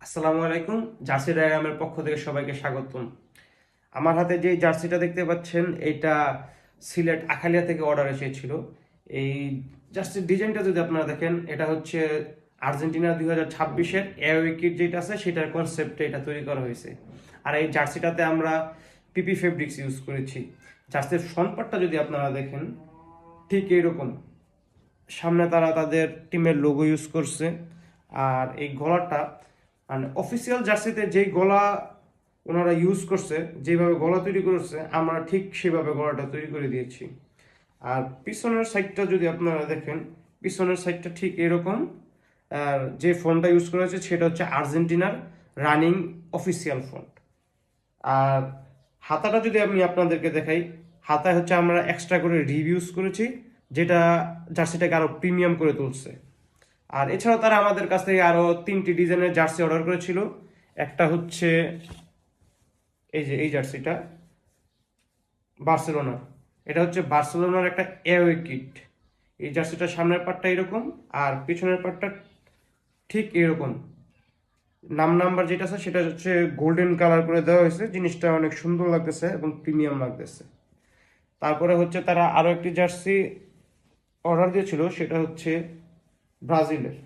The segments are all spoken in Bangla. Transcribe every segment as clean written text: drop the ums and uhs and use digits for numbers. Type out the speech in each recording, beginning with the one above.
আসসালামু আলাইকুম। জার্সি ডায়াগ্রামের পক্ষ থেকে সবাইকে স্বাগতম। আমার হাতে যে জার্সিটা দেখতে পাচ্ছেন এটা সিলেট আখালিয়া থেকে অর্ডার এসেছিল। এই জার্সির ডিজাইনটা যদি আপনারা দেখেন, এটা হচ্ছে আর্জেন্টিনা 2026-এর অ্যাওয়ে কিট যেটা আছে সেটার কনসেপ্টে এটা তৈরি করা হয়েছে। আর এই জার্সিটাতে আমরা পিপি ফেব্রিক্স ইউজ করেছি। জার্সির ফ্রন্ট পার্টটা যদি আপনারা দেখেন ঠিক এইরকম, সামনে তারা তাদের টিমের লোগো ইউজ করছে। আর এই গলাটা মানে অফিসিয়াল জার্সিতে যেই গলা ওনারা ইউজ করছে, যেভাবে গলা তৈরি করেছে আমরা ঠিক সেভাবে গলাটা তৈরি করে দিয়েছি। আর পিছনের সাইডটা যদি আপনারা দেখেন, পিছনের সাইডটা ঠিক এরকম। আর যে ফন্টটা ইউজ করা হয়েছে সেটা হচ্ছে আর্জেন্টিনার রানিং অফিসিয়াল ফন্ট। আর হাতাটা যদি আমি আপনাদেরকে দেখাই, হাতায় হচ্ছে আমরা এক্সট্রা করে রিভিউজ করেছি, যেটা জার্সিটাকে আরো প্রিমিয়াম করে তুলছে। আর এছাড়াও তারা আমাদের কাছ থেকে আরো 3টি ডিজাইনের জার্সি অর্ডার করেছিল। একটা হচ্ছে এই যে এই জার্সিটা বার্সেলোনা, এটা হচ্ছে বার্সেলোনার একটা অ্যাওয়ে কিট। এই জার্সিটার সামনের পার্টটা এরকম আর পিছনের পার্টটা ঠিক এরকম। নাম্বার যেটা আছে সেটা হচ্ছে গোল্ডেন কালার করে দেওয়া হয়েছে, জিনিসটা অনেক সুন্দর লাগতেছে এবং প্রিমিয়াম লাগতেছে। তারপরে হচ্ছে তারা আরো একটি জার্সি অর্ডার দিয়েছিল, সেটা হচ্ছে ব্রাজিলের।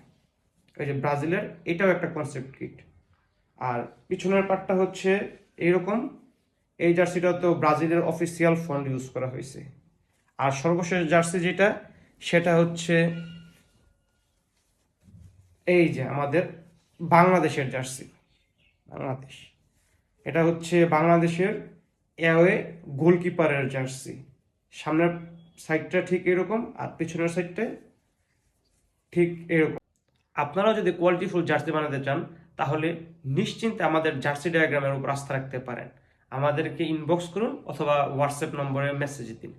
এই যে ব্রাজিলের এটাও একটা কনসেপ্ট কিট। আর পিছনের পার্টটা হচ্ছে এইরকম। এই জার্সিটা তো ব্রাজিলের অফিসিয়াল ফন্ট ইউজ করা হয়েছে। আর সর্বশেষ জার্সি যেটা, সেটা হচ্ছে এই যে আমাদের বাংলাদেশের জার্সি। বাংলাদেশ, এটা হচ্ছে বাংলাদেশের অ্যাওয়ে গোলকিপারের জার্সি। সামনের সাইডটা ঠিক এরকম আর পিছনের সাইডটা ঠিক এরকম। আপনারাও যদি কোয়ালিটিফুল জার্সি বানাতে চান তাহলে নিশ্চিন্তে আমাদের জার্সি ডায়াগ্রামের উপর আস্থা রাখতে পারেন। আমাদেরকে ইনবক্স করুন অথবা হোয়াটসঅ্যাপ নম্বরে মেসেজ দিন।